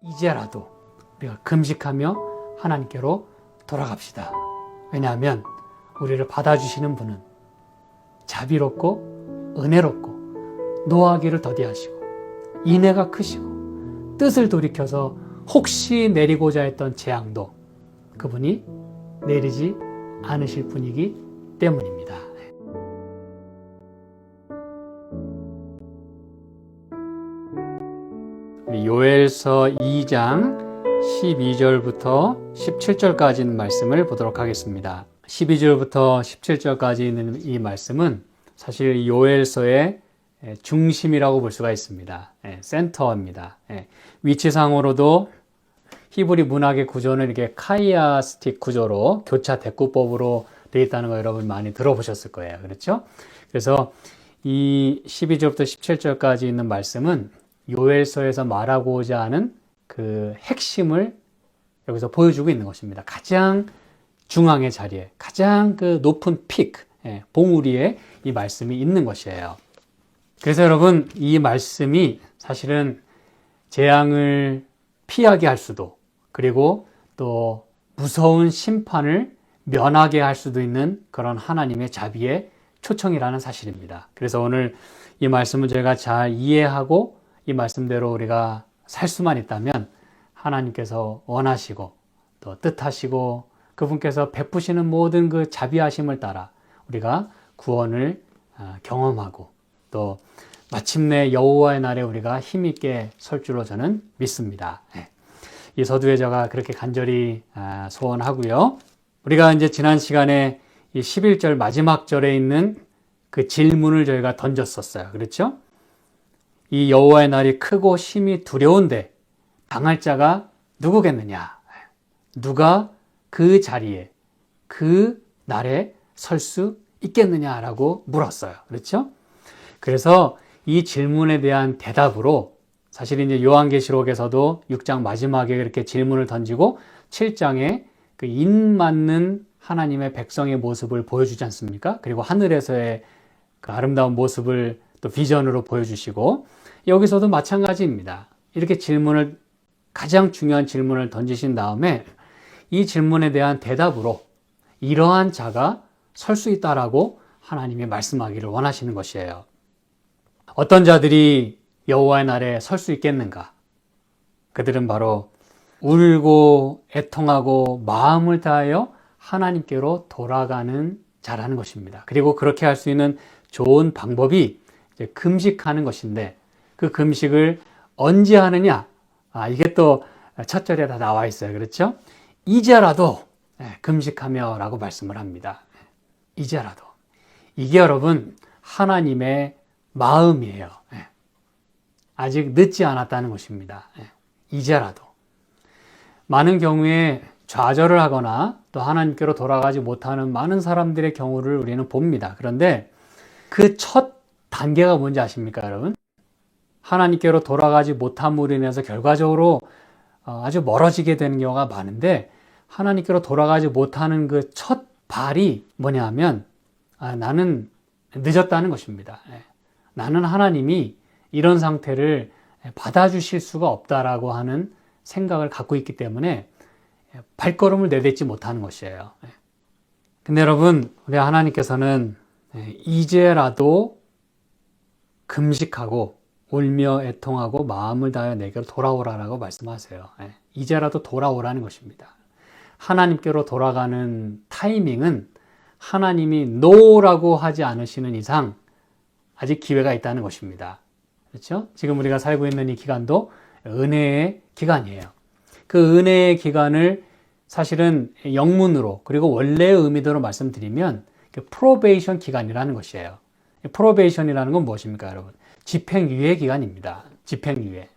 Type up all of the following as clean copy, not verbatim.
이제라도 우리가 금식하며 하나님께로 돌아갑시다. 왜냐하면 우리를 받아주시는 분은 자비롭고 은혜롭고 노하기를 더디하시고 인애가 크시고 뜻을 돌이켜서 혹시 내리고자 했던 재앙도 그분이 내리지 않으실 분이기 때문입니다. 우리 요엘서 2장 12절부터 17절까지 있는 말씀을 보도록 하겠습니다. 12절부터 17절까지 있는 이 말씀은 사실 요엘서의 중심이라고 볼 수가 있습니다. 센터입니다. 위치상으로도 히브리 문학의 구조는 이렇게 카이아스틱 구조로 교차 대꾸법으로 되어 있다는 거 여러분 많이 들어보셨을 거예요. 그렇죠? 그래서 이 12절부터 17절까지 있는 말씀은 요엘서에서 말하고자 하는 그 핵심을 여기서 보여주고 있는 것입니다. 가장 중앙의 자리에, 가장 그 높은 피크, 봉우리에 이 말씀이 있는 것이에요. 그래서 여러분, 이 말씀이 사실은 재앙을 피하게 할 수도, 그리고 또 무서운 심판을 면하게 할 수도 있는 그런 하나님의 자비의 초청이라는 사실입니다. 그래서 오늘 이 말씀을 저희가 잘 이해하고 이 말씀대로 우리가 살 수만 있다면 하나님께서 원하시고 또 뜻하시고 그분께서 베푸시는 모든 그 자비하심을 따라 우리가 구원을 경험하고 또 마침내 여호와의 날에 우리가 힘있게 설 줄로 저는 믿습니다. 이 서두에 제가 그렇게 간절히 소원하고요. 우리가 이제 지난 시간에 이 11절 마지막 절에 있는 그 질문을 저희가 던졌었어요. 그렇죠? 이 여호와의 날이 크고 심히 두려운데 당할 자가 누구겠느냐? 누가 그 자리에 그 날에 설 수 있겠느냐라고 물었어요. 그렇죠? 그래서 이 질문에 대한 대답으로 사실 이제 요한계시록에서도 6장 마지막에 이렇게 질문을 던지고 7장에 그 인 맞는 하나님의 백성의 모습을 보여주지 않습니까? 그리고 하늘에서의 그 아름다운 모습을 또 비전으로 보여주시고 여기서도 마찬가지입니다. 이렇게 가장 중요한 질문을 던지신 다음에 이 질문에 대한 대답으로 이러한 자가 설 수 있다라고 하나님이 말씀하기를 원하시는 것이에요. 어떤 자들이 여호와의 날에 설 수 있겠는가? 그들은 바로 울고 애통하고 마음을 다하여 하나님께로 돌아가는 자라는 것입니다. 그리고 그렇게 할 수 있는 좋은 방법이 이제 금식하는 것인데 그 금식을 언제 하느냐? 이게 또 첫 절에 다 나와 있어요. 그렇죠? 이제라도 금식하며 라고 말씀을 합니다. 이제라도. 이게 여러분 하나님의 마음이에요. 아직 늦지 않았다는 것입니다. 이제라도. 많은 경우에 좌절을 하거나 또 하나님께로 돌아가지 못하는 많은 사람들의 경우를 우리는 봅니다. 그런데 그 첫 단계가 뭔지 아십니까, 여러분? 하나님께로 돌아가지 못함으로 인해서 결과적으로 아주 멀어지게 되는 경우가 많은데 하나님께로 돌아가지 못하는 그 첫 발이 뭐냐 하면 나는 늦었다는 것입니다. 나는 하나님이 이런 상태를 받아주실 수가 없다라고 하는 생각을 갖고 있기 때문에 발걸음을 내딛지 못하는 것이에요. 근데 여러분, 우리 하나님께서는 이제라도 금식하고 울며 애통하고 마음을 다하여 내게로 돌아오라라고 말씀하세요. 이제라도 돌아오라는 것입니다. 하나님께로 돌아가는 타이밍은 하나님이 NO라고 하지 않으시는 이상 아직 기회가 있다는 것입니다. 그렇죠? 지금 우리가 살고 있는 이 기간도 은혜의 기간이에요. 그 은혜의 기간을 사실은 영문으로 그리고 원래의 의미대로 말씀드리면 프로베이션 기간이라는 것이에요. 프로베이션이라는 건 무엇입니까, 여러분? 집행유예 기간입니다. 집행유예.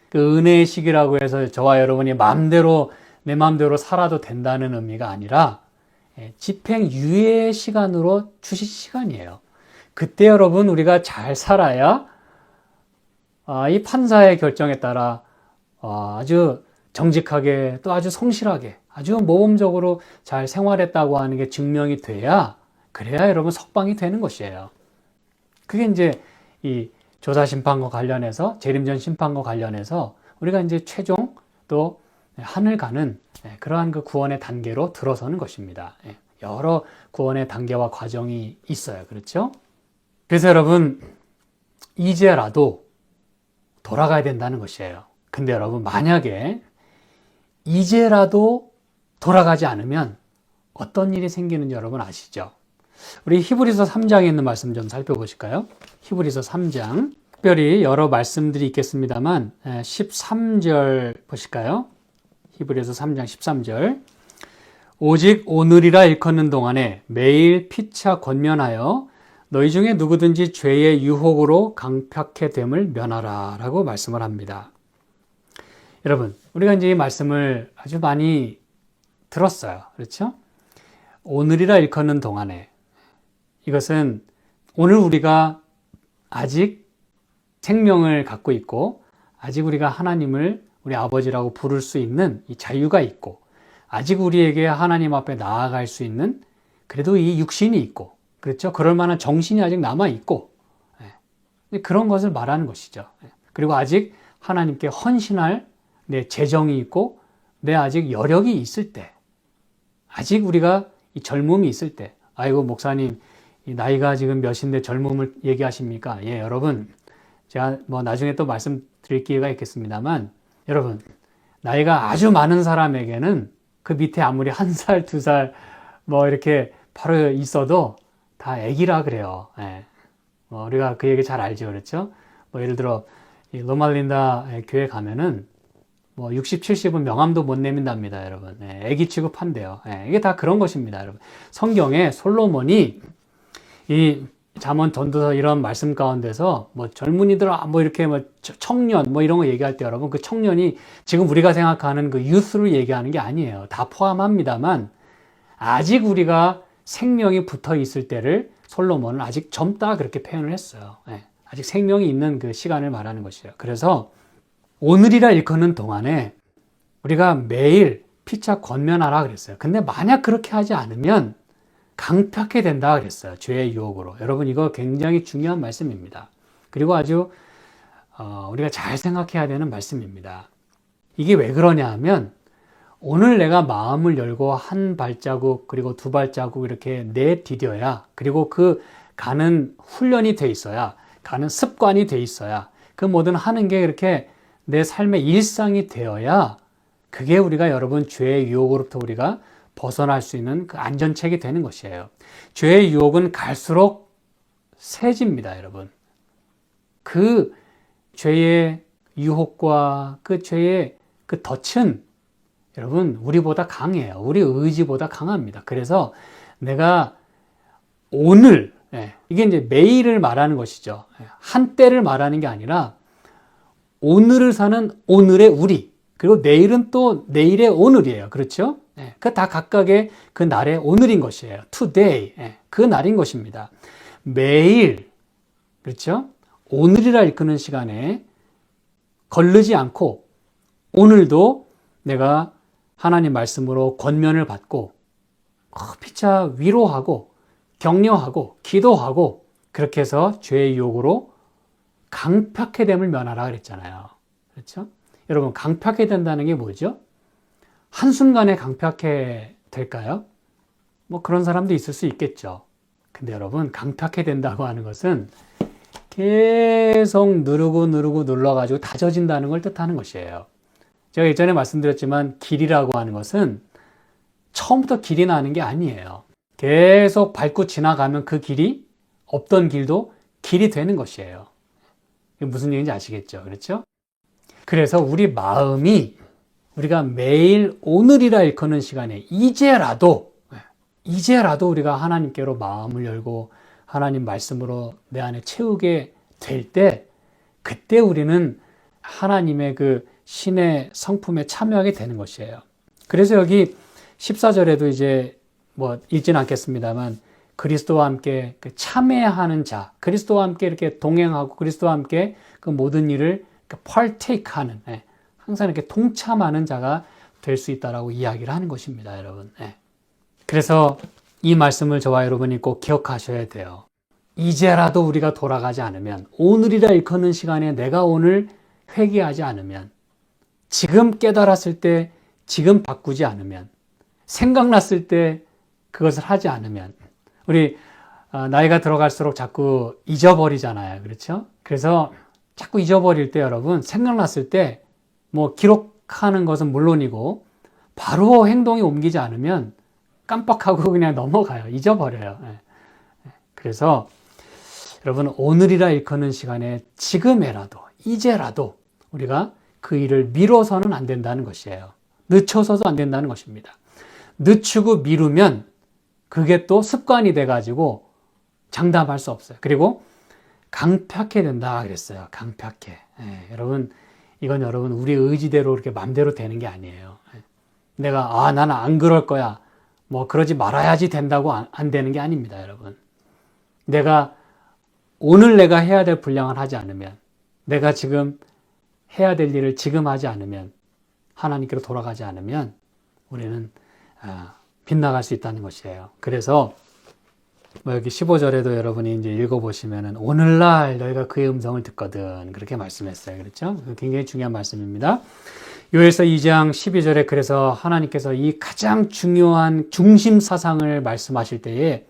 그 은혜의 시기라고 해서 저와 여러분이 내 마음대로 살아도 된다는 의미가 아니라 집행유예 시간으로 주신 시간이에요. 그때 여러분 우리가 잘 살아야 이 판사의 결정에 따라 아주 정직하게 또 아주 성실하게 아주 모범적으로 잘 생활했다고 하는 게 증명이 돼야 그래야 여러분 석방이 되는 것이에요. 그게 이제 이 조사심판과 관련해서 재림전 심판과 관련해서 우리가 이제 최종 또 하늘 가는 그러한 그 구원의 단계로 들어서는 것입니다. 여러 구원의 단계와 과정이 있어요. 그렇죠? 그래서 여러분, 이제라도 돌아가야 된다는 것이에요. 근데 여러분, 만약에 이제라도 돌아가지 않으면 어떤 일이 생기는지 여러분 아시죠? 우리 히브리서 3장에 있는 말씀 좀 살펴보실까요? 히브리서 3장, 특별히 여러 말씀들이 있겠습니다만 13절 보실까요? 히브리서 3장 13절, 오직 오늘이라 일컫는 동안에 매일 피차 권면하여 너희 중에 누구든지 죄의 유혹으로 강팍해 됨을 면하라 라고 말씀을 합니다. 여러분, 우리가 이제 이 말씀을 아주 많이 들었어요. 그렇죠? 오늘이라 일컫는 동안에, 이것은 오늘 우리가 아직 생명을 갖고 있고 아직 우리가 하나님을 우리 아버지라고 부를 수 있는 이 자유가 있고 아직 우리에게 하나님 앞에 나아갈 수 있는 그래도 이 육신이 있고, 그렇죠? 그럴 만한 정신이 아직 남아있고, 그런 것을 말하는 것이죠. 그리고 아직 하나님께 헌신할 내 재정이 있고 내 아직 여력이 있을 때, 아직 우리가 이 젊음이 있을 때, 아이고 목사님 이 나이가 지금 몇인데 젊음을 얘기하십니까? 예, 여러분, 제가 뭐 나중에 또 말씀드릴 기회가 있겠습니다만, 여러분, 나이가 아주 많은 사람에게는 그 밑에 아무리 1살, 2살 뭐 이렇게 바로 있어도 다 애기라 그래요. 예. 뭐 우리가 그 얘기 잘 알죠, 그렇죠? 뭐 예를 들어 이 로말린다 교회 가면은 뭐 60, 70은 명함도 못 내민답니다, 여러분. 예, 애기 취급한대요. 예, 이게 다 그런 것입니다, 여러분. 성경에 솔로몬이 이 잠언 전도서 이런 말씀 가운데서 뭐 젊은이들 뭐 이렇게 뭐 청년 뭐 이런 거 얘기할 때 여러분, 그 청년이 지금 우리가 생각하는 그 유스를 얘기하는 게 아니에요. 다 포함합니다만 아직 우리가 생명이 붙어 있을 때를 솔로몬은 아직 젊다 그렇게 표현을 했어요. 예, 아직 생명이 있는 그 시간을 말하는 것이에요. 그래서 오늘이라 일컫는 동안에 우리가 매일 피차 권면하라 그랬어요. 근데 만약 그렇게 하지 않으면 강팍해 된다 그랬어요. 죄의 유혹으로. 여러분, 이거 굉장히 중요한 말씀입니다. 그리고 아주 우리가 잘 생각해야 되는 말씀입니다. 이게 왜 그러냐 하면 오늘 내가 마음을 열고 한 발자국 그리고 두 발자국 이렇게 내디뎌야, 그리고 그 가는 훈련이 돼 있어야, 가는 습관이 돼 있어야, 그 뭐든 하는 게 이렇게 내 삶의 일상이 되어야 그게 우리가 여러분 죄의 유혹으로부터 우리가 벗어날 수 있는 그 안전책이 되는 것이에요. 죄의 유혹은 갈수록 세집니다, 여러분. 그 죄의 유혹과 그 죄의 그 덫은 여러분 우리보다 강해요. 우리 의지보다 강합니다. 그래서 내가 오늘, 이게 이제 매일을 말하는 것이죠. 한때를 말하는 게 아니라 오늘을 사는 오늘의 우리, 그리고 내일은 또 내일의 오늘이에요. 그렇죠? 그 다 각각의 그 날의 오늘인 것이에요. today. 그 날인 것입니다. 매일, 그렇죠? 오늘이라 일컫는 시간에 걸르지 않고 오늘도 내가 하나님 말씀으로 권면을 받고 피차 위로하고 격려하고 기도하고 그렇게 해서 죄의 유혹으로 강팍해 됨을 면하라 그랬잖아요. 그렇죠? 여러분, 강팍해 된다는 게 뭐죠? 한순간에 강팍해 될까요? 뭐 그런 사람도 있을 수 있겠죠. 근데 여러분, 강팍해 된다고 하는 것은 계속 누르고 눌러가지고 다져진다는 걸 뜻하는 것이에요. 제가 예전에 말씀드렸지만 길이라고 하는 것은 처음부터 길이 나는 게 아니에요. 계속 밟고 지나가면 그 길이 없던 길도 길이 되는 것이에요. 이게 무슨 얘기인지 아시겠죠? 그렇죠? 그래서 우리 마음이 우리가 매일 오늘이라 일컫는 시간에 이제라도 우리가 하나님께로 마음을 열고 하나님 말씀으로 내 안에 채우게 될 때, 그때 우리는 하나님의 그 신의 성품에 참여하게 되는 것이에요. 그래서 여기 14절에도 이제 뭐 읽지는 않겠습니다만 그리스도와 함께 그 참여하는 자, 그리스도와 함께 이렇게 동행하고 그리스도와 함께 그 모든 일을 partake 하는, 항상 이렇게 동참하는 자가 될 수 있다라고 이야기를 하는 것입니다, 여러분. 그래서 이 말씀을 저와 여러분이 꼭 기억하셔야 돼요. 이제라도 우리가 돌아가지 않으면, 오늘이라 일컫는 시간에 내가 오늘 회개하지 않으면 지금 깨달았을 때 지금 바꾸지 않으면, 생각났을 때 그것을 하지 않으면, 우리 나이가 들어갈수록 자꾸 잊어버리잖아요. 그렇죠? 그래서 자꾸 잊어버릴 때 여러분, 생각났을 때 뭐 기록하는 것은 물론이고 바로 행동에 옮기지 않으면 깜빡하고 그냥 넘어가요. 잊어버려요. 그래서 여러분, 오늘이라 일컫는 시간에 지금에라도, 이제라도 우리가 그 일을 미뤄서는 안 된다는 것이에요. 늦춰서도 안 된다는 것입니다. 늦추고 미루면 그게 또 습관이 돼가지고 장담할 수 없어요. 그리고 강팍해 된다 그랬어요. 강팍해. 여러분, 이건 여러분 우리 의지대로 이렇게 맘대로 되는 게 아니에요. 내가 나는 안 그럴 거야, 뭐 그러지 말아야지 된다고 안 되는 게 아닙니다. 여러분, 오늘 내가 해야 될 분량을 하지 않으면, 내가 지금 해야 될 일을 지금 하지 않으면, 하나님께로 돌아가지 않으면 우리는 빗나갈 수 있다는 것이에요. 그래서 여기 15절에도 여러분이 이제 읽어보시면은 오늘날 너희가 그의 음성을 듣거든, 그렇게 말씀했어요. 그렇죠? 굉장히 중요한 말씀입니다. 요엘서 2장 12절에 그래서 하나님께서 이 가장 중요한 중심 사상을 말씀하실 때에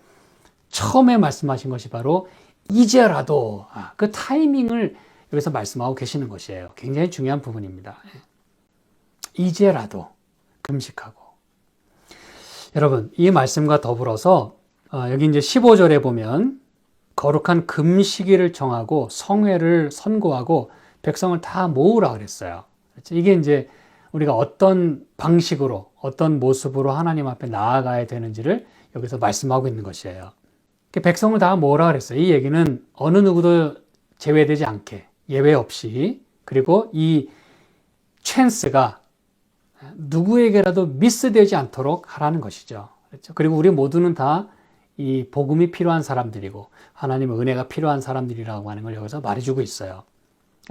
처음에 말씀하신 것이 바로 이제라도, 그 타이밍을 여기서 말씀하고 계시는 것이에요. 굉장히 중요한 부분입니다. 이제라도 금식하고. 여러분, 이 말씀과 더불어서 여기 이제 15절에 보면 거룩한 금식일을 정하고 성회를 선고하고 백성을 다 모으라 그랬어요. 이게 이제 우리가 어떤 방식으로, 어떤 모습으로 하나님 앞에 나아가야 되는지를 여기서 말씀하고 있는 것이에요. 백성을 다 모으라 그랬어요. 이 얘기는 어느 누구도 제외되지 않게, 예외 없이, 그리고 이 찬스가 누구에게라도 미스되지 않도록 하라는 것이죠. 그렇죠? 그리고 우리 모두는 다 이 복음이 필요한 사람들이고 하나님의 은혜가 필요한 사람들이라고 하는 걸 여기서 말해주고 있어요.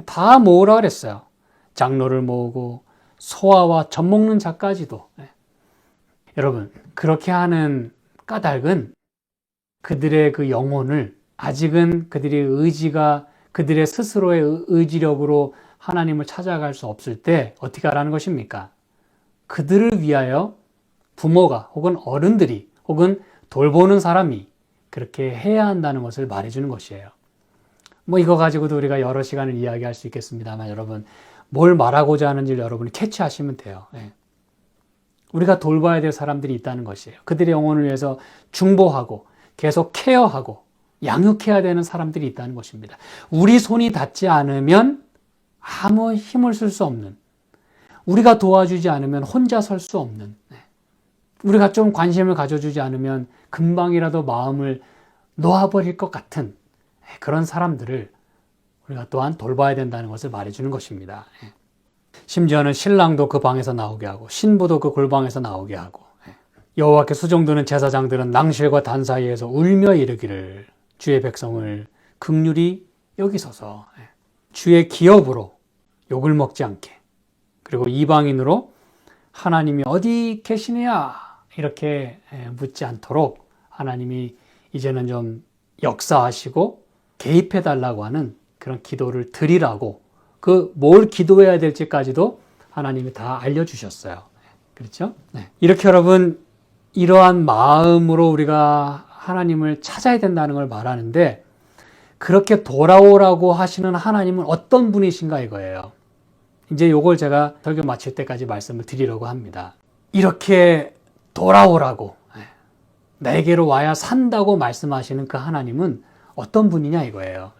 다 모으라 그랬어요. 장로를 모으고 소아와 젖 먹는 자까지도. 여러분, 그렇게 하는 까닭은 그들의 그 영혼을, 아직은 그들의 의지가 그들의 스스로의 의지력으로 하나님을 찾아갈 수 없을 때 어떻게 하라는 것입니까? 그들을 위하여 부모가, 혹은 어른들이, 혹은 돌보는 사람이 그렇게 해야 한다는 것을 말해주는 것이에요. 뭐 이거 가지고도 우리가 여러 시간을 이야기할 수 있겠습니다만, 여러분, 뭘 말하고자 하는지를 여러분이 캐치하시면 돼요. 우리가 돌봐야 될 사람들이 있다는 것이에요. 그들의 영혼을 위해서 중보하고 계속 케어하고 양육해야 되는 사람들이 있다는 것입니다. 우리 손이 닿지 않으면 아무 힘을 쓸 수 없는, 우리가 도와주지 않으면 혼자 설 수 없는, 우리가 좀 관심을 가져주지 않으면 금방이라도 마음을 놓아버릴 것 같은 그런 사람들을 우리가 또한 돌봐야 된다는 것을 말해주는 것입니다. 심지어는 신랑도 그 방에서 나오게 하고 신부도 그 골방에서 나오게 하고, 여호와께 수종드는 제사장들은 낭실과 단 사이에서 울며 이르기를 주의 백성을 긍휼히 여기소서. 주의 기업으로 욕을 먹지 않게, 그리고 이방인으로 하나님이 어디 계시느냐 이렇게 묻지 않도록 하나님이 이제는 좀 역사하시고 개입해달라고 하는 그런 기도를 드리라고, 그 뭘 기도해야 될지까지도 하나님이 다 알려주셨어요. 그렇죠? 이렇게 여러분, 이러한 마음으로 우리가 하나님을 찾아야 된다는 걸 말하는데, 그렇게 돌아오라고 하시는 하나님은 어떤 분이신가 이거예요. 이제 요걸 제가 설교 마칠 때까지 말씀을 드리려고 합니다. 이렇게 돌아오라고, 내게로 와야 산다고 말씀하시는 그 하나님은 어떤 분이냐 이거예요.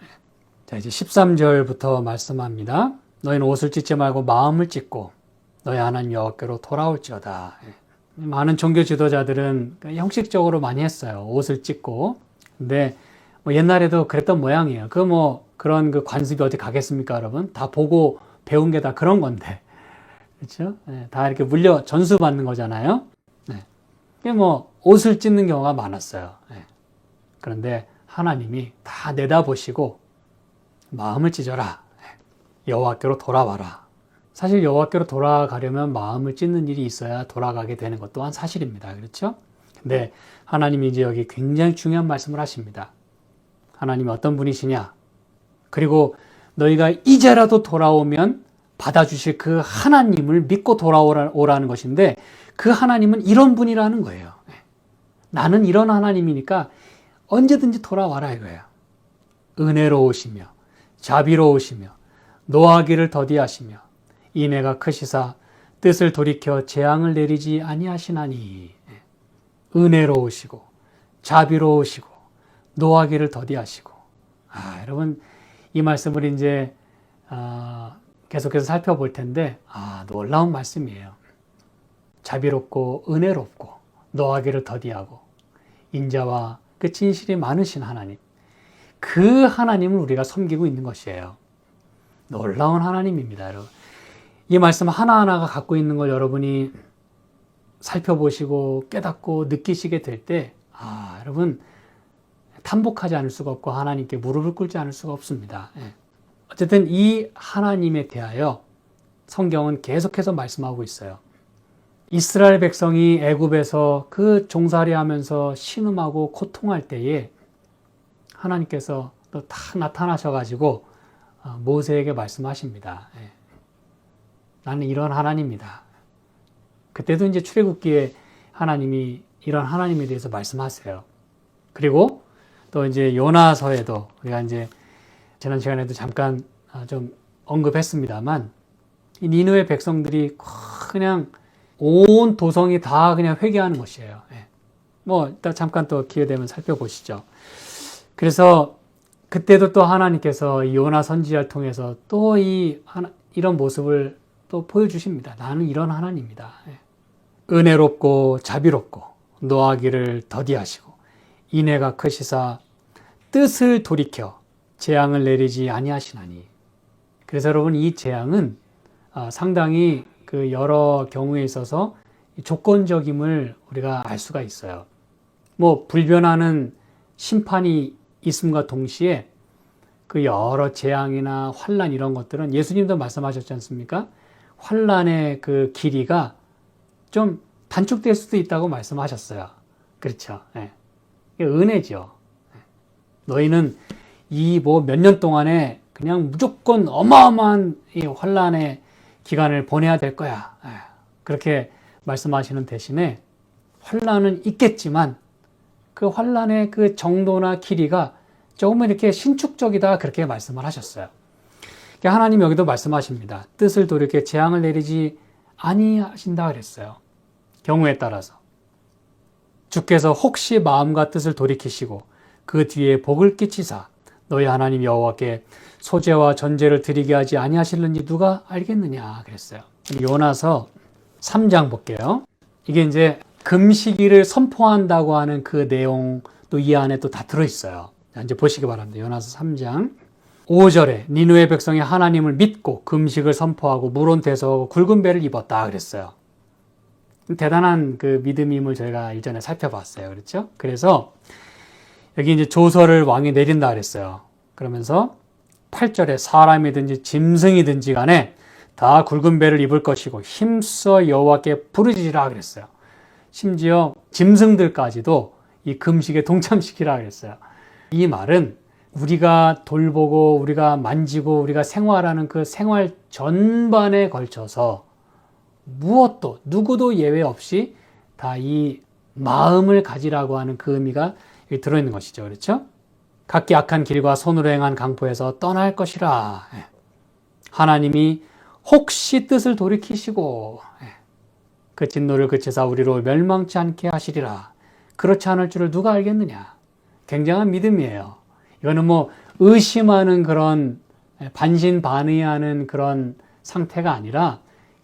자, 이제 13절부터 말씀합니다. 너희는 옷을 찢지 말고 마음을 찢고 너희 하나님 여호와께로 돌아올지어다. 많은 종교 지도자들은 형식적으로 많이 했어요. 옷을 찢고. 근데 뭐 옛날에도 그랬던 모양이에요. 그런 그 관습이 어디 가겠습니까, 여러분? 다 보고 배운 게 다 그런 건데. 그렇죠? 다 이렇게 물려 전수받는 거잖아요. 옷을 찢는 경우가 많았어요. 그런데 하나님이 다 내다보시고 마음을 찢어라. 여호와께로 돌아와라. 사실 여호와께로 돌아가려면 마음을 찢는 일이 있어야 돌아가게 되는 것 또한 사실입니다. 그렇죠? 근데 하나님이 이제 여기 굉장히 중요한 말씀을 하십니다. 하나님이 어떤 분이시냐? 그리고 너희가 이제라도 돌아오면 받아주실 그 하나님을 믿고 돌아오라는 것인데 그 하나님은 이런 분이라는 거예요. 나는 이런 하나님이니까 언제든지 돌아와라 이거예요. 은혜로우시며 자비로우시며 노하기를 더디하시며 인애가 크시사 뜻을 돌이켜 재앙을 내리지 아니하시나니. 은혜로우시고 자비로우시고 노하기를 더디하시고. 여러분 이 말씀을 이제 계속해서 살펴볼 텐데 놀라운 말씀이에요. 자비롭고 은혜롭고 노하기를 더디하고 인자와 그 진실이 많으신 하나님, 그 하나님을 우리가 섬기고 있는 것이에요. 놀라운 하나님입니다, 여러분. 이 말씀 하나하나가 갖고 있는 걸 여러분이 살펴보시고 깨닫고 느끼시게 될 때 여러분 탄복하지 않을 수가 없고 하나님께 무릎을 꿇지 않을 수가 없습니다. 어쨌든 이 하나님에 대하여 성경은 계속해서 말씀하고 있어요. 이스라엘 백성이 애굽에서 그 종살이하면서 신음하고 고통할 때에 하나님께서 또 다 나타나셔가지고 모세에게 말씀하십니다. 나는 이런 하나님이다. 그때도 이제 출애굽기에 하나님이 이런 하나님에 대해서 말씀하세요. 그리고 또 이제 요나서에도 우리가 이제 지난 시간에도 잠깐 좀 언급했습니다만 이 니느웨 백성들이 그냥 온 도성이 다 그냥 회개하는 것이에요. 뭐 이따 잠깐 또 기회 되면 살펴보시죠. 그래서 그때도 또 하나님께서 요나 선지자를 통해서 또 이런 모습을 또 보여주십니다. 나는 이런 하나님이다. 은혜롭고 자비롭고 노하기를 더디하시고 인애가 크시사 뜻을 돌이켜 재앙을 내리지 아니하시나니. 그래서 여러분 이 재앙은 상당히 그 여러 경우에 있어서 조건적임을 우리가 알 수가 있어요. 뭐 불변하는 심판이 있음과 동시에 그 여러 재앙이나 환난 이런 것들은 예수님도 말씀하셨지 않습니까? 환난의 그 길이가 좀 단축될 수도 있다고 말씀하셨어요. 그렇죠. 이게 은혜죠. 너희는 이 뭐 몇 년 동안에 그냥 무조건 어마어마한 이 환난의 기간을 보내야 될 거야. 그렇게 말씀하시는 대신에 환난은 있겠지만 그 환난의 그 정도나 길이가 조금은 이렇게 신축적이다 그렇게 말씀을 하셨어요. 하나님 여기도 말씀하십니다. 뜻을 돌이켜 재앙을 내리지 아니하신다 그랬어요. 경우에 따라서 주께서 혹시 마음과 뜻을 돌이키시고 그 뒤에 복을 끼치사 너희 하나님 여호와께 소제와 전제를 드리게 하지 아니하실는지 누가 알겠느냐 그랬어요. 요나서 3장 볼게요. 이게 이제 금식일을 선포한다고 하는 그 내용도 이 안에 또 다 들어있어요. 자, 이제 보시기 바랍니다. 요나서 3장 5절에 니느웨 백성이 하나님을 믿고 금식을 선포하고 물온 대서하고 굵은 배를 입었다 그랬어요. 대단한 그 믿음임을 저희가 일전에 살펴봤어요. 그렇죠? 그래서 여기 이제 조서를 왕이 내린다 그랬어요. 그러면서 8절에 사람이든지 짐승이든지 간에 다 굵은 배를 입을 것이고 힘써 여호와께 부르짖으라 그랬어요. 심지어 짐승들까지도 이 금식에 동참시키라 그랬어요. 이 말은 우리가 돌보고 우리가 만지고 우리가 생활하는 그 생활 전반에 걸쳐서 무엇도 누구도 예외 없이 다 이 마음을 가지라고 하는 그 의미가 들어있는 것이죠. 그렇죠? 각기 악한 길과 손으로 행한 강포에서 떠날 것이라. 하나님이 혹시 뜻을 돌이키시고 그 진노를 그치사 우리로 멸망치 않게 하시리라. 그렇지 않을 줄을 누가 알겠느냐. 굉장한 믿음이에요. 이거는 뭐 의심하는 그런 반신반의하는 그런 상태가 아니라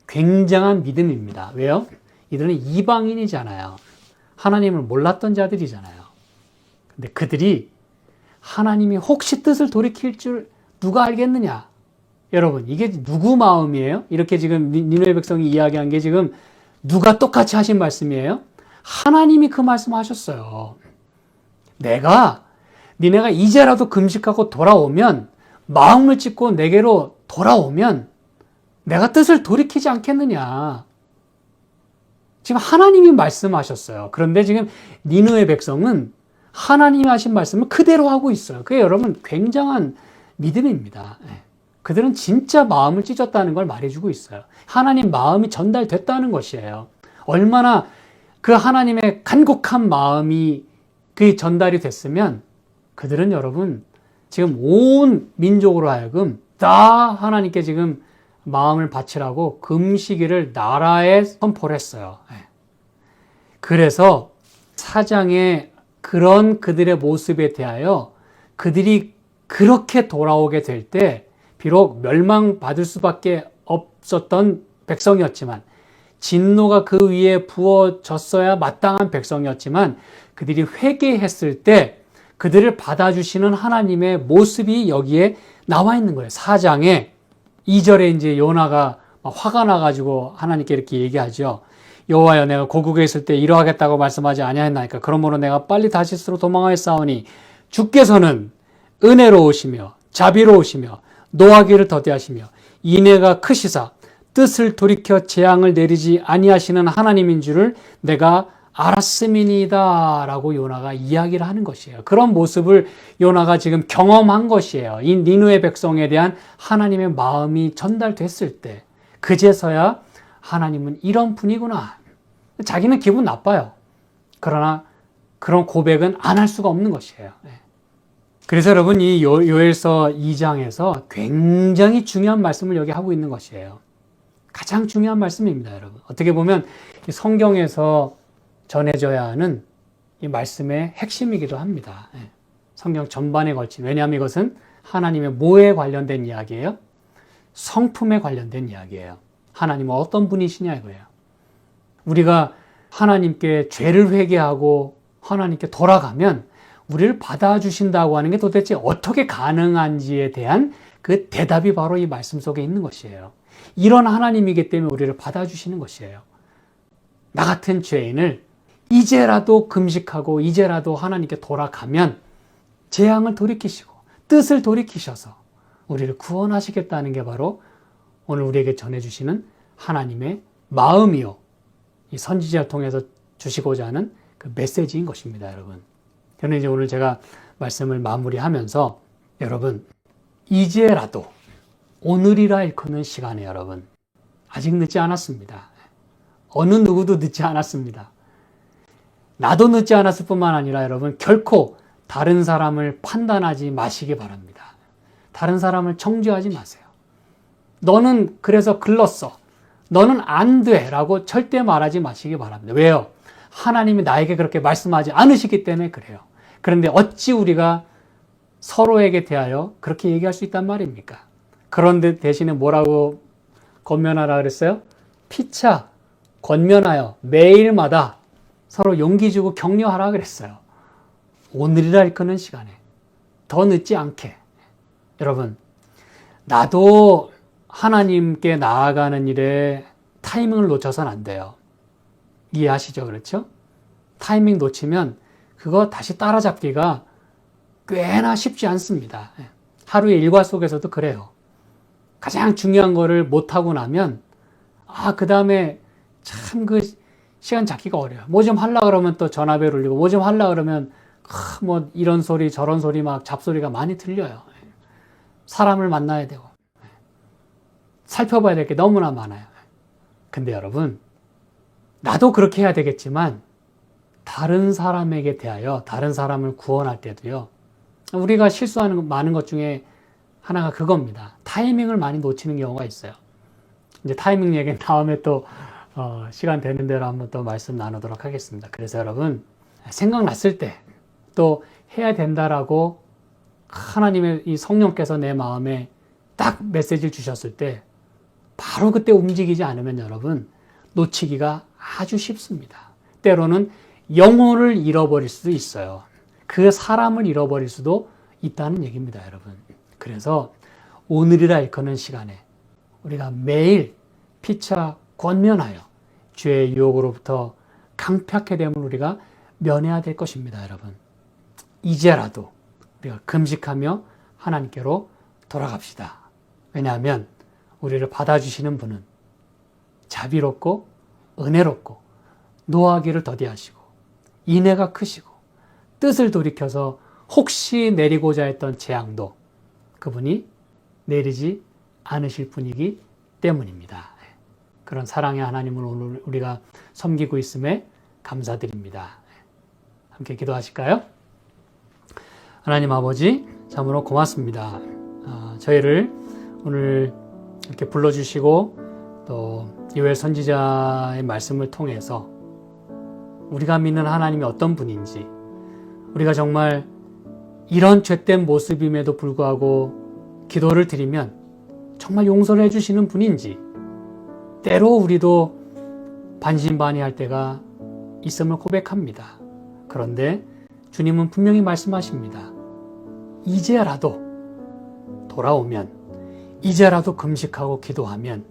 굉장한 믿음입니다. 왜요? 이들은 이방인이잖아요. 하나님을 몰랐던 자들이잖아요. 근데 그들이 하나님이 혹시 뜻을 돌이킬 줄 누가 알겠느냐? 여러분, 이게 누구 마음이에요? 이렇게 지금 니느웨 백성이 이야기한 게 지금 누가 똑같이 하신 말씀이에요? 하나님이 그 말씀하셨어요. 니네가 이제라도 금식하고 돌아오면, 마음을 찢고 내게로 돌아오면 내가 뜻을 돌이키지 않겠느냐. 지금 하나님이 말씀하셨어요. 그런데 지금 니느웨 백성은 하나님이 하신 말씀을 그대로 하고 있어요. 그게 여러분 굉장한 믿음입니다. 그들은 진짜 마음을 찢었다는 걸 말해주고 있어요. 하나님 마음이 전달됐다는 것이에요. 얼마나 그 하나님의 간곡한 마음이 그 전달이 됐으면 그들은 여러분 지금 온 민족으로 하여금 다 하나님께 지금 마음을 바치라고 금식일을 나라에 선포를 했어요. 그래서 사장의 그런 그들의 모습에 대하여 그들이 그렇게 돌아오게 될 때 비록 멸망받을 수밖에 없었던 백성이었지만 진노가 그 위에 부어졌어야 마땅한 백성이었지만 그들이 회개했을 때 그들을 받아주시는 하나님의 모습이 여기에 나와 있는 거예요. 4장에 2절에 이제 요나가 화가 나가지고 하나님께 이렇게 얘기하죠. 여호와여, 내가 고국에 있을 때 이러하겠다고 말씀하지 아니하였나이까. 그러므로 내가 빨리 다시스로 도망하였사오니 주께서는 은혜로우시며 자비로우시며 노하기를 더디하시며 인애가 크시사 뜻을 돌이켜 재앙을 내리지 아니하시는 하나님인 줄을 내가 알았음이니이다 라고 요나가 이야기를 하는 것이에요. 그런 모습을 요나가 지금 경험한 것이에요. 이 니느웨 백성에 대한 하나님의 마음이 전달됐을 때 그제서야 하나님은 이런 분이구나. 자기는 기분 나빠요. 그러나 그런 고백은 안 할 수가 없는 것이에요. 그래서 여러분 이 요엘서 2장에서 굉장히 중요한 말씀을 여기 하고 있는 것이에요. 가장 중요한 말씀입니다, 여러분. 어떻게 보면 성경에서 전해져야 하는 이 말씀의 핵심이기도 합니다. 성경 전반에 걸친. 왜냐하면 이것은 하나님의 뭐에 관련된 이야기예요? 성품에 관련된 이야기예요. 하나님은 어떤 분이시냐 이거예요. 우리가 하나님께 죄를 회개하고 하나님께 돌아가면 우리를 받아주신다고 하는 게 도대체 어떻게 가능한지에 대한 그 대답이 바로 이 말씀 속에 있는 것이에요. 이런 하나님이기 때문에 우리를 받아주시는 것이에요. 나 같은 죄인을 이제라도 금식하고 이제라도 하나님께 돌아가면 재앙을 돌이키시고 뜻을 돌이키셔서 우리를 구원하시겠다는 게 바로 오늘 우리에게 전해주시는 하나님의 마음이요. 이 선지자를 통해서 주시고자 하는 그 메시지인 것입니다, 여러분. 저는 이제 오늘 제가 말씀을 마무리하면서 여러분, 이제라도 오늘이라 일컫는 시간에 여러분, 아직 늦지 않았습니다. 어느 누구도 늦지 않았습니다. 나도 늦지 않았을 뿐만 아니라 여러분, 결코 다른 사람을 판단하지 마시기 바랍니다. 다른 사람을 정죄하지 마세요. 너는 그래서 글렀어. 너는 안 돼. 라고 절대 말하지 마시기 바랍니다. 왜요? 하나님이 나에게 그렇게 말씀하지 않으시기 때문에 그래요. 그런데 어찌 우리가 서로에게 대하여 그렇게 얘기할 수 있단 말입니까? 그런데 대신에 뭐라고 권면하라 그랬어요? 피차 권면하여 매일마다 서로 용기 주고 격려하라 그랬어요. 오늘이라 일컫는 시간에 더 늦지 않게. 여러분, 나도 하나님께 나아가는 일에 타이밍을 놓쳐서는 안 돼요. 이해하시죠? 그렇죠? 타이밍 놓치면 그거 다시 따라잡기가 꽤나 쉽지 않습니다. 하루의 일과 속에서도 그래요. 가장 중요한 거를 못하고 나면 그 다음에 참 그 시간 잡기가 어려워요. 뭐 좀 하려고 그러면 또 전화벨 울리고 뭐 좀 하려고 그러면 뭐 이런 소리 저런 소리 막 잡소리가 많이 들려요. 사람을 만나야 되고 살펴봐야 될 게 너무나 많아요. 근데 여러분, 나도 그렇게 해야 되겠지만 다른 사람에게 대하여 다른 사람을 구원할 때도요, 우리가 실수하는 많은 것 중에 하나가 그겁니다. 타이밍을 많이 놓치는 경우가 있어요. 이제 타이밍 얘기는 다음에 또 시간 되는 대로 한번 또 말씀 나누도록 하겠습니다. 그래서 여러분, 생각났을 때 또 해야 된다라고 하나님의 이 성령께서 내 마음에 딱 메시지를 주셨을 때 바로 그때 움직이지 않으면 여러분, 놓치기가 아주 쉽습니다. 때로는 영혼을 잃어버릴 수도 있어요. 그 사람을 잃어버릴 수도 있다는 얘기입니다, 여러분. 그래서 오늘이라 일컫는 시간에 우리가 매일 피차 권면하여 죄의 유혹으로부터 강팍해 됨을 우리가 면해야 될 것입니다, 여러분. 이제라도 우리가 금식하며 하나님께로 돌아갑시다. 왜냐하면 우리를 받아주시는 분은 자비롭고 은혜롭고 노하기를 더디하시고 인애가 크시고 뜻을 돌이켜서 혹시 내리고자 했던 재앙도 그분이 내리지 않으실 분이기 때문입니다. 그런 사랑의 하나님을 오늘 우리가 섬기고 있음에 감사드립니다. 함께 기도하실까요? 하나님 아버지, 참으로 고맙습니다. 저희를 오늘 이렇게 불러주시고 또 요엘 선지자의 말씀을 통해서 우리가 믿는 하나님이 어떤 분인지, 우리가 정말 이런 죄된 모습임에도 불구하고 기도를 드리면 정말 용서를 해주시는 분인지, 때로 우리도 반신반의할 때가 있음을 고백합니다. 그런데 주님은 분명히 말씀하십니다. 이제라도 돌아오면, 이제라도 금식하고 기도하면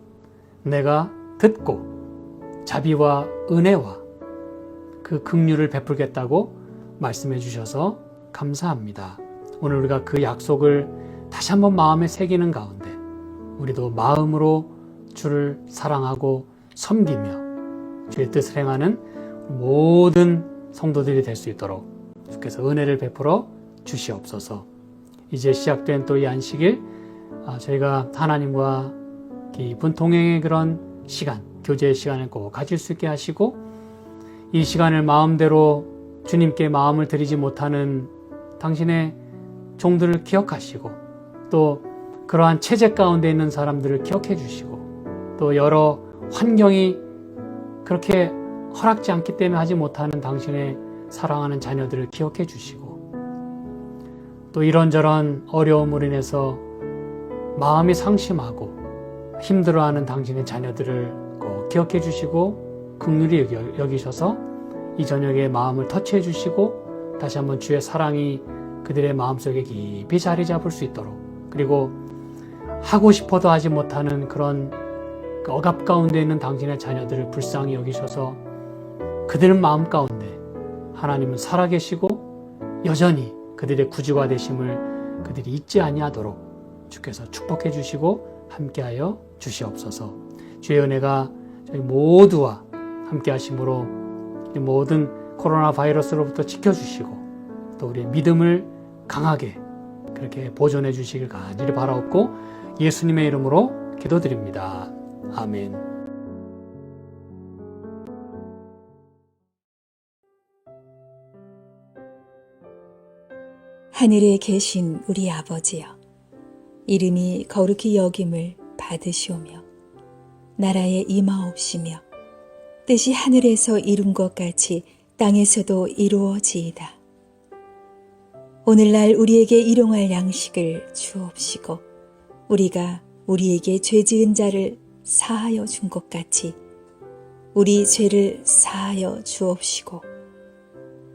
내가 듣고 자비와 은혜와 그 긍휼을 베풀겠다고 말씀해 주셔서 감사합니다. 오늘 우리가 그 약속을 다시 한번 마음에 새기는 가운데 우리도 마음으로 주를 사랑하고 섬기며 주의 뜻을 행하는 모든 성도들이 될 수 있도록 주께서 은혜를 베풀어 주시옵소서. 이제 시작된 또 이 안식일, 저희가 하나님과 깊은 동행의 그런 시간, 교제의 시간을 꼭 가질 수 있게 하시고, 이 시간을 마음대로 주님께 마음을 드리지 못하는 당신의 종들을 기억하시고, 또 그러한 체제 가운데 있는 사람들을 기억해 주시고, 또 여러 환경이 그렇게 허락지 않기 때문에 하지 못하는 당신의 사랑하는 자녀들을 기억해 주시고, 또 이런저런 어려움으로 인해서 마음이 상심하고 힘들어하는 당신의 자녀들을 꼭 기억해 주시고 긍휼히 여기셔서 이 저녁에 마음을 터치해 주시고 다시 한번 주의 사랑이 그들의 마음속에 깊이 자리 잡을 수 있도록, 그리고 하고 싶어도 하지 못하는 그런 억압 가운데 있는 당신의 자녀들을 불쌍히 여기셔서 그들의 마음 가운데 하나님은 살아계시고 여전히 그들의 구주가 되심을 그들이 잊지 아니하도록 주께서 축복해 주시고 함께하여 주시옵소서. 주의 은혜가 저희 모두와 함께 하심으로 모든 코로나 바이러스로부터 지켜주시고 또 우리의 믿음을 강하게 그렇게 보존해 주시길 간절히 바라옵고 예수님의 이름으로 기도드립니다. 아멘. 하늘에 계신 우리 아버지여, 이름이 거룩히 여김을 받으시오며 나라에 임하옵시며 뜻이 하늘에서 이룬 것 같이 땅에서도 이루어지이다. 오늘날 우리에게 일용할 양식을 주옵시고 우리가 우리에게 죄 지은 자를 사하여 준 것 같이 우리 죄를 사하여 주옵시고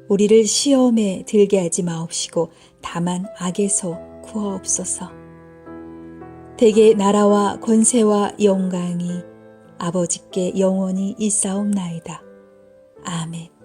우리를 시험에 들게 하지 마옵시고 다만 악에서 구하옵소서. 대개 나라와 권세와 영광이 아버지께 영원히 있사옵나이다. 아멘.